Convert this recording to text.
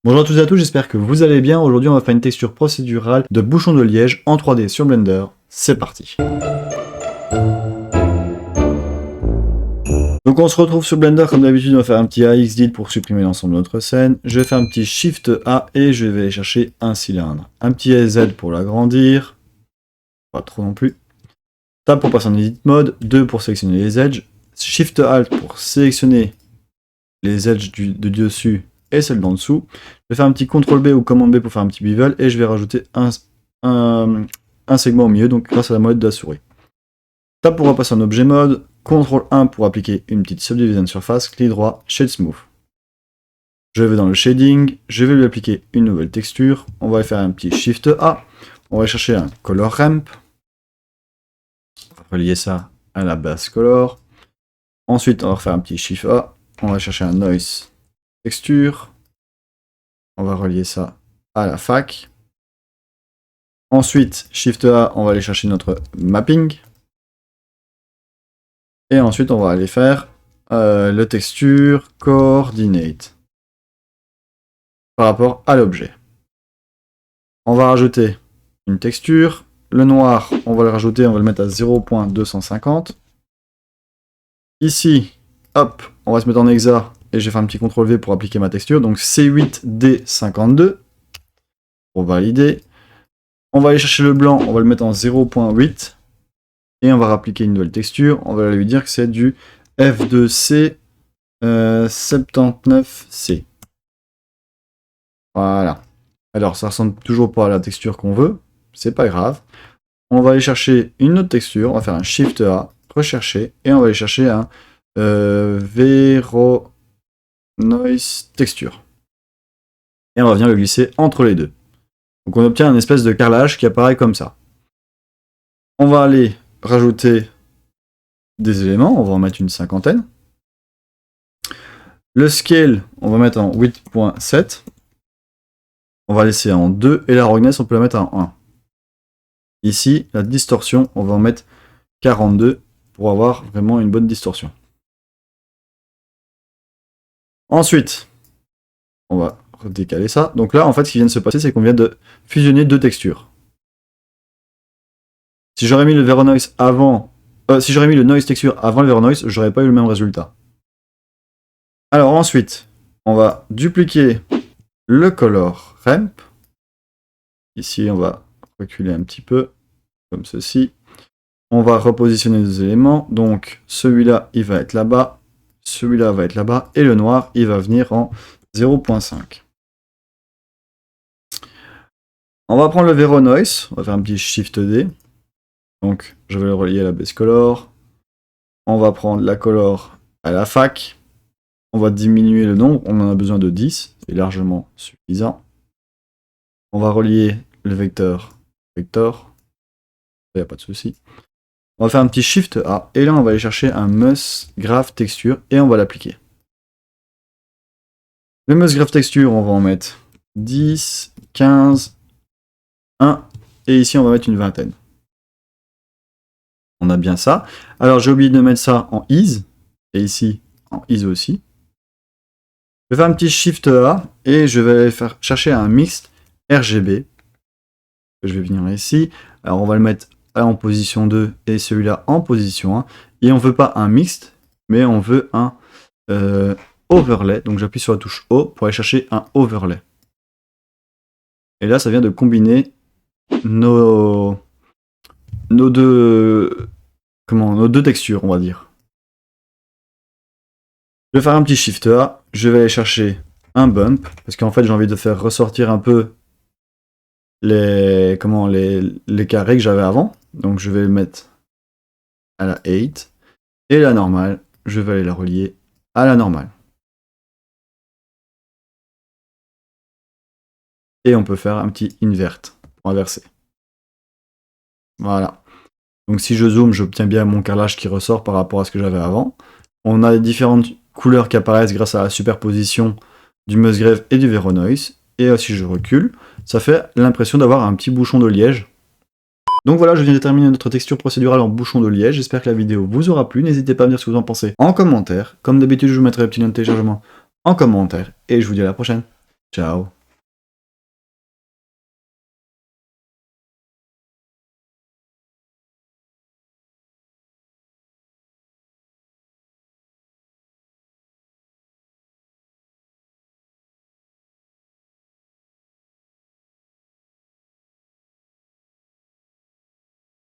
Bonjour à tous et à tous, j'espère que vous allez bien. Aujourd'hui, on va faire une texture procédurale de bouchon de liège en 3D sur Blender. C'est parti. Donc on se retrouve sur Blender, comme d'habitude, on va faire un petit AXDID pour supprimer l'ensemble de notre scène. Je vais faire un petit Shift A et je vais aller chercher un cylindre. Un petit Z pour l'agrandir. Pas trop non plus. Tab pour passer en Edit Mode. 2 pour sélectionner les edges. Shift Alt pour sélectionner les edges de dessus et celle d'en dessous. Je vais faire un petit CTRL B ou commande B pour faire un petit bevel et je vais rajouter un segment au milieu, donc grâce à la molette de la souris. Tab pour repasser en objet mode, CTRL 1 pour appliquer une petite subdivision surface, clic droit, Shade Smooth. Je vais dans le shading, je vais lui appliquer une nouvelle texture, on va faire un petit Shift A, on va chercher un Color Ramp, on va relier ça à la base color. Ensuite on va refaire un petit Shift A, on va chercher un Noise Texture, on va relier ça à la fac. Ensuite, Shift A, on va aller chercher notre mapping. Et ensuite, on va aller faire le texture coordinate par rapport à l'objet. On va rajouter une texture. Le noir, on va le rajouter, on va le mettre à 0.250. Ici, hop, on va se mettre en hexa et je vais faire un petit CTRL V pour appliquer ma texture. Donc C8D52 pour valider. On va aller chercher le blanc, on va le mettre en 0.8 et on va appliquer une nouvelle texture. On va lui dire que c'est du F2C 79C. Voilà. Alors ça ressemble toujours pas à la texture qu'on veut, c'est pas grave. On va aller chercher une autre texture, on va faire un Shift A, rechercher, et on va aller chercher un Veronoise Texture. Et on va venir le glisser entre les deux. Donc on obtient une espèce de carrelage qui apparaît comme ça. On va aller rajouter des éléments, on va en mettre une cinquantaine. Le scale, on va mettre en 8.7. On va laisser en 2 et la roughness, on peut la mettre en 1. Ici, la distorsion, on va en mettre 42 pour avoir vraiment une bonne distorsion. Ensuite, on va redécaler ça. Donc là, en fait, ce qui vient de se passer, c'est qu'on vient de fusionner deux textures. Si j'aurais mis le Veronoise avant, si j'aurais mis le Noise Texture avant le Veronoise, j'aurais pas eu le même résultat. Alors ensuite, on va dupliquer le Color Ramp. Ici, on va reculer un petit peu, comme ceci. On va repositionner les éléments. Donc, celui-là, il va être là-bas. Celui-là va être là-bas. Et le noir, il va venir en 0.5. On va prendre le Veronoise. On va faire un petit Shift D. Donc, je vais le relier à la base color. On va prendre la color à la fac. On va diminuer le nombre. On en a besoin de 10. C'est largement suffisant. On va relier le vecteur. Il n'y a pas de souci. On va faire un petit Shift A. Et là, on va aller chercher un Mus Graph Texture. Et on va l'appliquer. Le Mus Graph Texture, on va en mettre 10, 15, 1. Et ici, on va mettre une vingtaine. On a bien ça. Alors, j'ai oublié de mettre ça en Ease. Et ici, en Ease aussi. Je vais faire un petit Shift A. Et je vais aller faire chercher un Mixed RGB. Je vais venir ici. Alors, on va le mettre en position 2 et celui-là en position 1. Et on ne veut pas un Mixed, mais on veut un Overlay. Donc, j'appuie sur la touche O pour aller chercher un Overlay. Et là, ça vient de combiner nos deux textures, on va dire. Je vais faire un petit Shift A. Je vais aller chercher un Bump. Parce qu'en fait, j'ai envie de faire ressortir un peu les carrés que j'avais avant. Donc je vais le mettre à la 8. Et la normale, je vais aller la relier à la normale. Et on peut faire un petit invert pour inverser. Voilà. Donc si je zoome, j'obtiens bien mon carrelage qui ressort par rapport à ce que j'avais avant. On a différentes couleurs qui apparaissent grâce à la superposition du Musgrave et du Veronoise. Et si je recule, ça fait l'impression d'avoir un petit bouchon de liège. Donc voilà, je viens de terminer notre texture procédurale en bouchon de liège. J'espère que la vidéo vous aura plu. N'hésitez pas à me dire ce que vous en pensez en commentaire. Comme d'habitude, je vous mettrai le petit lien de téléchargement en commentaire. Et je vous dis à la prochaine. Ciao.